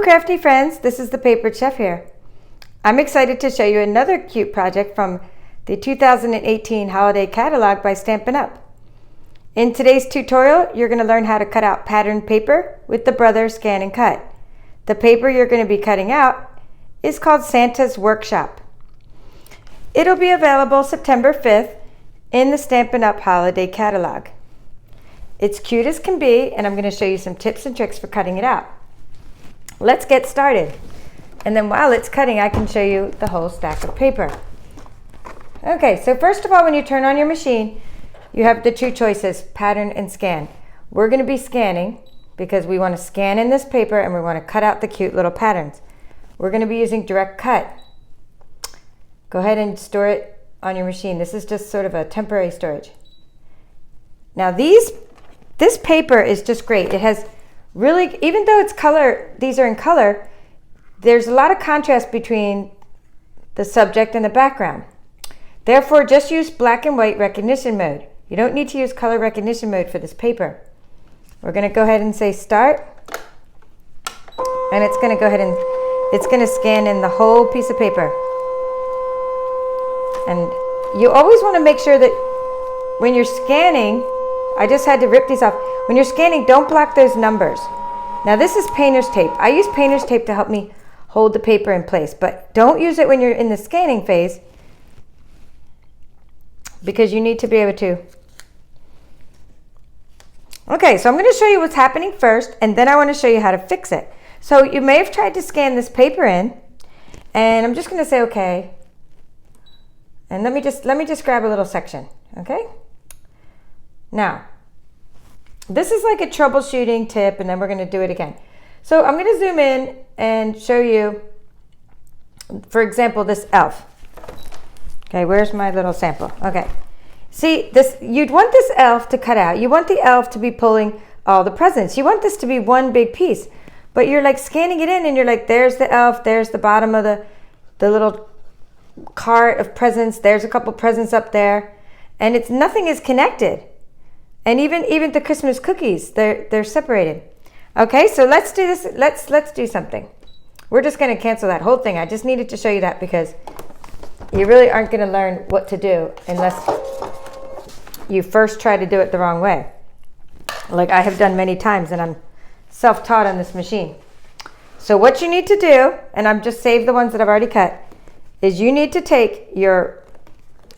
Hello crafty friends, this is the Papered Chef here. I'm excited to show you another cute project from the 2018 Holiday Catalog by Stampin' Up. In today's tutorial, you're going to learn how to cut out patterned paper with the Brother ScanNCut. The paper you're going to be cutting out is called Santa's Workshop. It'll be available September 5th in the Stampin' Up Holiday Catalog. It's cute as can be, and I'm going to show you some tips and tricks for cutting it out. Let's get started. And then while it's cutting, I can show you the whole stack of paper. Okay, so first of all, when you turn on your machine, you have the two choices, pattern and scan. We're going to be scanning because we want to scan in this paper and we want to cut out the cute little patterns. We're going to be using direct cut. Go ahead and store it on your machine. This is just sort of a temporary storage. Now this paper is just great. It has really, even though it's color, these are in color, there's a lot of contrast between the subject and the background. Therefore, just use black and white recognition mode. You don't need to use color recognition mode for this paper. We're going to go ahead and say start. And it's going to go ahead and it's going to scan in the whole piece of paper. And you always want to make sure that when you're scanning, I just had to rip these off. When you're scanning, don't block those numbers. Now this is painter's tape. I use painter's tape to help me hold the paper in place, but don't use it when you're in the scanning phase because you need to be able to. Okay, so I'm going to show you what's happening first, and then I want to show you how to fix it. So you may have tried to scan this paper in, and I'm just going to say okay. And let me just grab a little section, okay? Now, this is like a troubleshooting tip, and then we're going to do it again. So I'm going to zoom in and show you, for example, this elf. Okay, where's my little sample? Okay. See, you'd want this elf to cut out. You want the elf to be pulling all the presents. You want this to be one big piece. But you're like scanning it in, and you're like, there's the elf, there's the bottom of the little cart of presents, there's a couple presents up there, and nothing is connected. And even the Christmas cookies, they're separated. Okay, so let's do this. Let's do something. We're just going to cancel that whole thing. I just needed to show you that because you really aren't going to learn what to do unless you first try to do it the wrong way, like I have done many times, and I'm self-taught on this machine. So what you need to do, and I'm just saved the ones that I've already cut, is you need to take your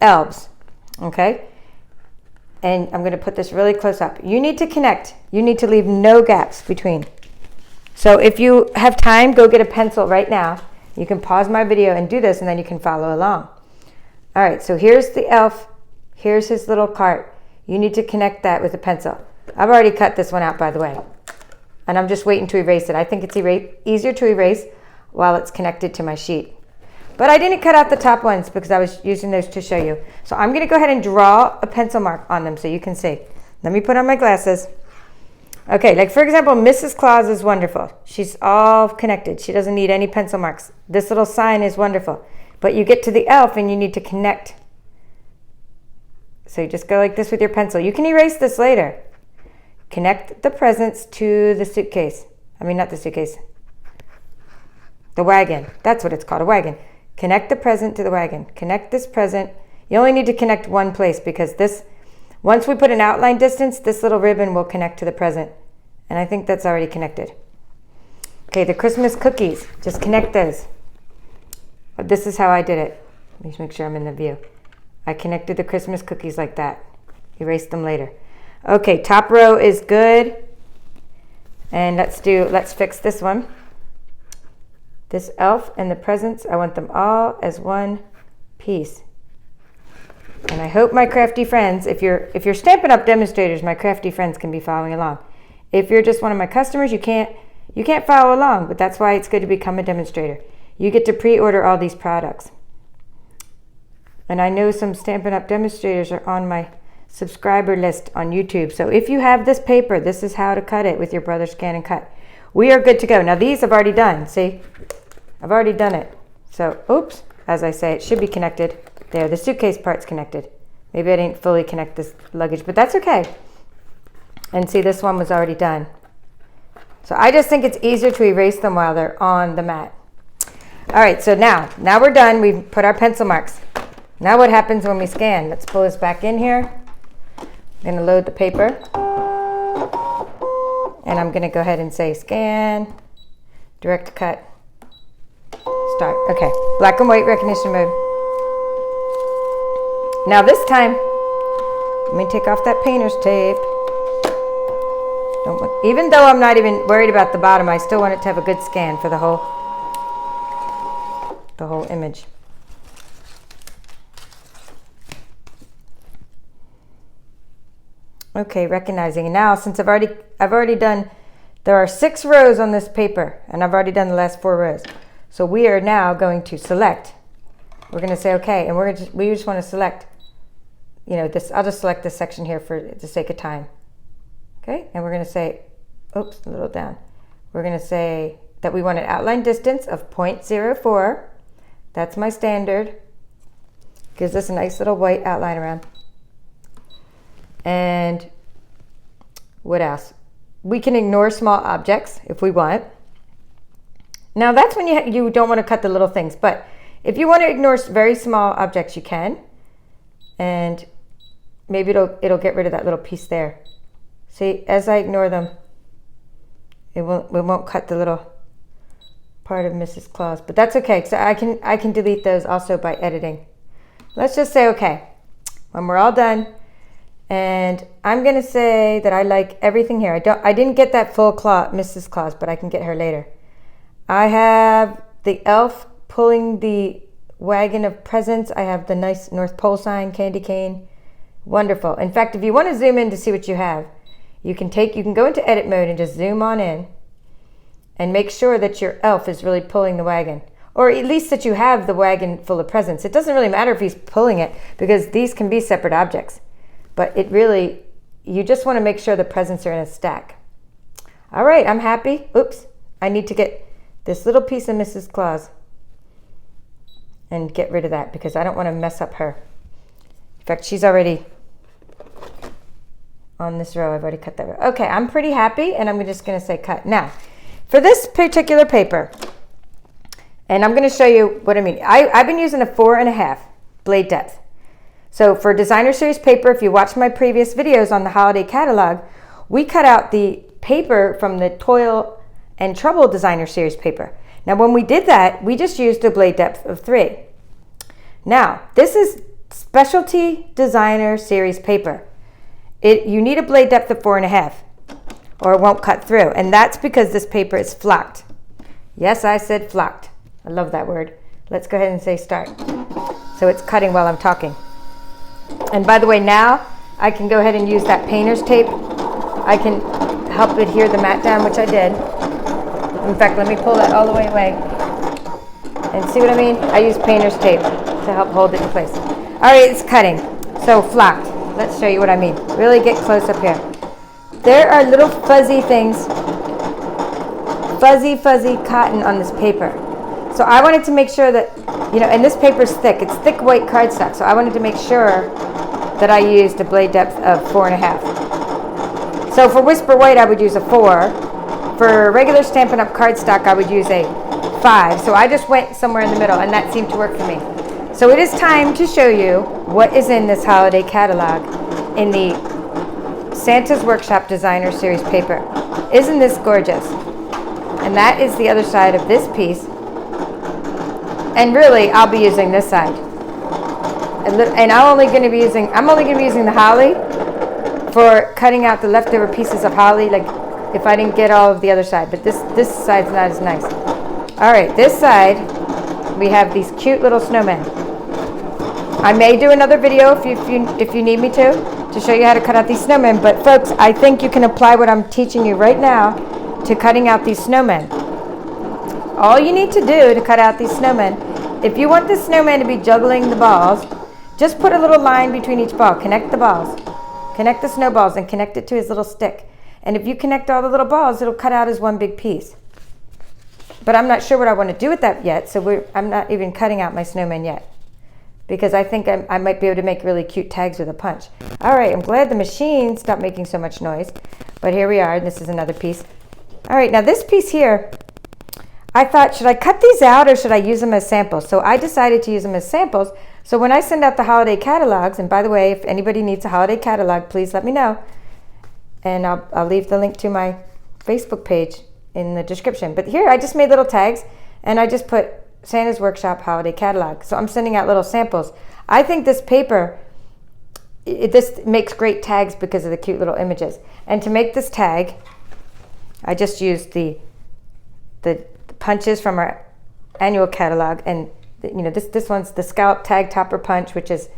elves, okay? And I'm going to put this really close up. You need to connect. You need to leave no gaps between. So if you have time, go get a pencil right now. You can pause my video and do this, and then you can follow along. All right, so here's the elf. Here's his little cart. You need to connect that with a pencil. I've already cut this one out, by the way. And I'm just waiting to erase it. I think it's easier to erase while it's connected to my sheet. But I didn't cut out the top ones because I was using those to show you. So I'm going to go ahead and draw a pencil mark on them so you can see. Let me put on my glasses. Okay, like for example, Mrs. Claus is wonderful. She's all connected. She doesn't need any pencil marks. This little sign is wonderful. But you get to the elf and you need to connect. So you just go like this with your pencil. You can erase this later. Connect the presents to the suitcase. I mean, not the suitcase. The wagon. That's what it's called, a wagon. Connect the present to the wagon. Connect this present. You only need to connect one place because once we put an outline distance, this little ribbon will connect to the present. And I think that's already connected. Okay, the Christmas cookies, just connect those. But this is how I did it. Let me just make sure I'm in the view. I connected the Christmas cookies like that. Erase them later. Okay, top row is good. And let's fix this one. This elf and the presents, I want them all as one piece. And I hope my crafty friends, if you're Stampin' Up demonstrators, my crafty friends can be following along. If you're just one of my customers, you can't follow along, but that's why it's good to become a demonstrator. You get to pre-order all these products. And I know some Stampin' Up demonstrators are on my subscriber list on YouTube. So if you have this paper, this is how to cut it with your Brother ScanNCut. We are good to go. Now these I've already done, see? I've already done it. So, oops, as I say, it should be connected. There, the suitcase part's connected. Maybe I didn't fully connect this luggage, but that's okay. And see, this one was already done. So I just think it's easier to erase them while they're on the mat. All right, so now we're done. We've put our pencil marks. Now what happens when we scan? Let's pull this back in here. I'm going to load the paper. And I'm going to go ahead and say scan, direct cut, start. Okay, black and white recognition mode. Now this time, let me take off that painter's tape. Even though I'm not even worried about the bottom, I still want it to have a good scan for the whole image. Okay, recognizing. And now, since I've already done, there are 6 rows on this paper, and I've already done the last 4 rows. So we are now going to select. We're going to say okay, and we just want to select, you know, this. I'll just select this section here for the sake of time. Okay, and we're going to say, oops, a little down. We're going to say that we want an outline distance of 0.04. That's my standard. Gives us a nice little white outline around. And what else? We can ignore small objects if we want. Now that's when you don't want to cut the little things, but if you want to ignore very small objects, you can. And maybe it'll get rid of that little piece there. See, as I ignore them, it won't cut the little part of Mrs. Claus, but that's okay, so I can delete those also by editing. Let's just say okay when we're all done. And I'm going to say that I like everything here. I didn't get that full Mrs. Claus, but I can get her later. I have the elf pulling the wagon of presents. I have the nice North Pole sign, candy cane. Wonderful. In fact, if you want to zoom in to see what you have, you can go into edit mode and just zoom on in and make sure that your elf is really pulling the wagon, or at least that you have the wagon full of presents. It doesn't really matter if he's pulling it because these can be separate objects. But you just want to make sure the presents are in a stack. All right, I'm happy. Oops, I need to get this little piece of Mrs. Claus and get rid of that because I don't want to mess up her. In fact, she's already on this row. I've already cut that row. Okay, I'm pretty happy, and I'm just going to say cut. Now, for this particular paper, and I'm going to show you what I mean. I've been using a 4.5 blade depth. So for designer series paper, if you watch my previous videos on the holiday catalog, we cut out the paper from the Toil and Trouble designer series paper. Now when we did that, we just used a blade depth of 3. Now, this is specialty designer series paper. You need a blade depth of 4.5 or it won't cut through. And that's because this paper is flocked. Yes, I said flocked. I love that word. Let's go ahead and say start. So it's cutting while I'm talking. And by the way, now I can go ahead and use that painter's tape. I can help adhere the mat down, which I did. In fact, let me pull that all the way away. And see what I mean? I use painter's tape to help hold it in place. All right, it's cutting. So flocked. Let's show you what I mean. Really get close up here. There are little fuzzy things, fuzzy cotton on this paper. So I wanted to make sure that, and this paper is thick. It's thick white cardstock. So I wanted to make sure that I used a blade depth of 4.5. So for Whisper White, I would use a 4. For regular Stampin' Up! Cardstock, I would use a 5. So I just went somewhere in the middle, and that seemed to work for me. So it is time to show you what is in this holiday catalog in the Santa's Workshop Designer Series paper. Isn't this gorgeous? And that is the other side of this piece. And really, I'll be using this side. And I'm only going to be using the holly for cutting out the leftover pieces of holly, like if I didn't get all of the other side. But this side's not as nice. All right, this side, we have these cute little snowmen. I may do another video if you need me to show you how to cut out these snowmen. But folks, I think you can apply what I'm teaching you right now to cutting out these snowmen. All you need to do to cut out these snowmen, if you want this snowman to be juggling the balls, just put a little line between each ball. Connect the balls. Connect the snowballs and connect it to his little stick. And if you connect all the little balls, it'll cut out as one big piece. But I'm not sure what I want to do with that yet, so I'm not even cutting out my snowman yet. Because I think I might be able to make really cute tags with a punch. All right, I'm glad the machine stopped making so much noise. But here we are, and this is another piece. All right, now this piece here, I thought, should I cut these out or should I use them as samples? So I decided to use them as samples. So when I send out the holiday catalogs, and by the way, if anybody needs a holiday catalog, please let me know. And I'll leave the link to my Facebook page in the description. But here I just made little tags and I just put Santa's Workshop Holiday Catalog. So I'm sending out little samples. I think this paper, this makes great tags because of the cute little images. And to make this tag, I just used the punches from our annual catalog, and this one's the scallop tag topper punch, which is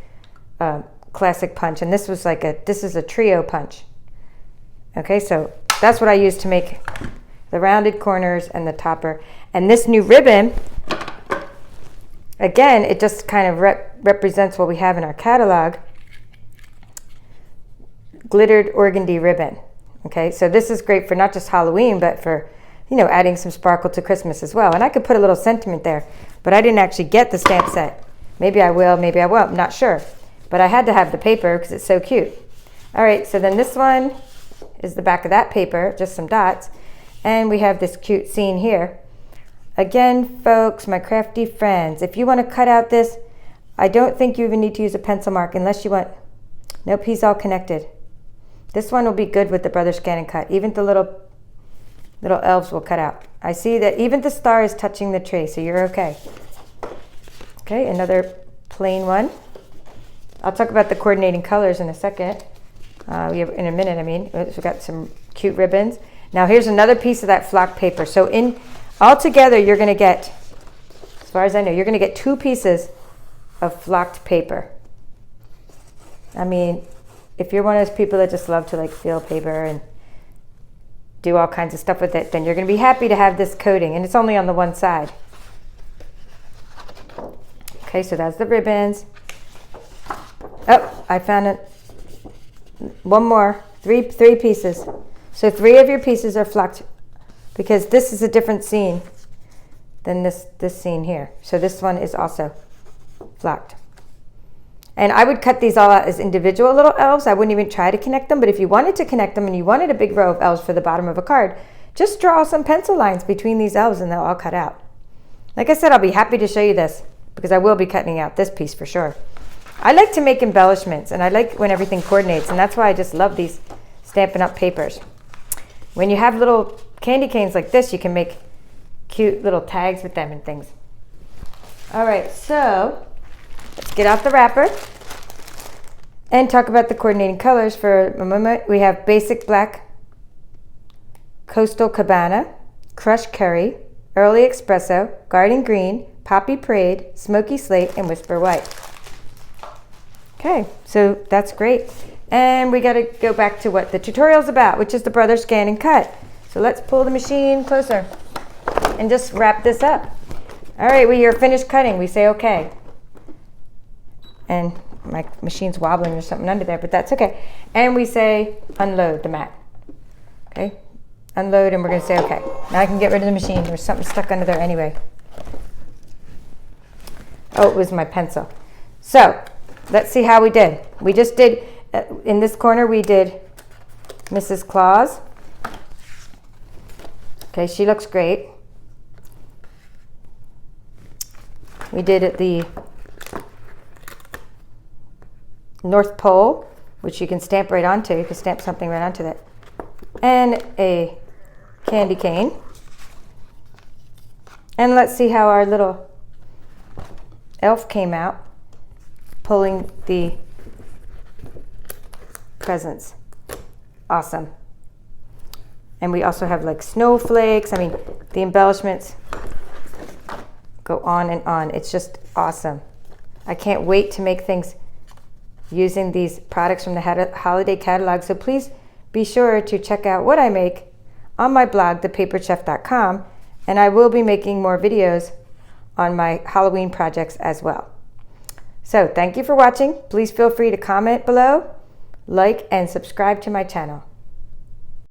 a classic punch, and this is a trio punch. Okay, so that's what I used to make the rounded corners and the topper. And this new ribbon, again, it just kind of represents what we have in our catalog. Glittered organdy ribbon. Okay, so this is great for not just Halloween, but for, adding some sparkle to Christmas as well. And I could put a little sentiment there, but I didn't actually get the stamp set. Maybe I will, maybe I won't, I'm not sure. But I had to have the paper because it's so cute. All right, so then this one is the back of that paper, just some dots. And we have this cute scene here. Again, folks, my crafty friends, if you want to cut out this, I don't think you even need to use a pencil mark unless you want, nope, he's all connected. This one will be good with the Brother ScanNCut. Even the little elves will cut out. I see that even the star is touching the tree, so you're okay. Okay, another plain one. I'll talk about the coordinating colors in a second. In a minute, I mean. We've got some cute ribbons. Now here's another piece of that flock paper. So all together, you're going to get, as far as I know, you're going to get 2 pieces of flocked paper. I mean, if you're one of those people that just love to feel paper and do all kinds of stuff with it, then you're going to be happy to have this coating, and it's only on the one side. Okay, so that's the ribbons. Oh, I found one more, three pieces. So 3 of your pieces are flocked because this is a different scene than this scene here. So this one is also flocked. And I would cut these all out as individual little elves. I wouldn't even try to connect them, but if you wanted to connect them and you wanted a big row of elves for the bottom of a card, just draw some pencil lines between these elves and they'll all cut out. Like I said, I'll be happy to show you this because I will be cutting out this piece for sure. I like to make embellishments and I like when everything coordinates, and that's why I just love these Stampin' Up papers. When you have little candy canes like this, you can make cute little tags with them and things. All right, so let's get out the wrapper and talk about the coordinating colors for a moment. We have basic black, coastal cabana, crushed curry, early espresso, garden green, poppy parade, smoky slate, and whisper white. Okay, so that's great. And we got to go back to what the tutorial's about, which is the Brother ScanNCut. So let's pull the machine closer and just wrap this up. All right, we are finished cutting. We say okay. And my machine's wobbling or something under there, but that's okay. And we say unload the mat. Okay, unload, and we're going to say okay. Now I can get rid of the machine. There's something stuck under there anyway. Oh, it was my pencil. So let's see how we did. We just did, in this corner, we did Mrs. Claus. Okay, she looks great. We did it the North Pole, which you can stamp right onto. You can stamp something right onto that. And a candy cane. And let's see how our little elf came out, pulling the presents. Awesome. And we also have like snowflakes. I mean, the embellishments go on and on. It's just awesome. I can't wait to make things using these products from the holiday catalog. So please be sure to check out what I make on my blog, thepaperchef.com, and I will be making more videos on my Halloween projects as well. So thank you for watching. Please feel free to comment below, like, and subscribe to my channel.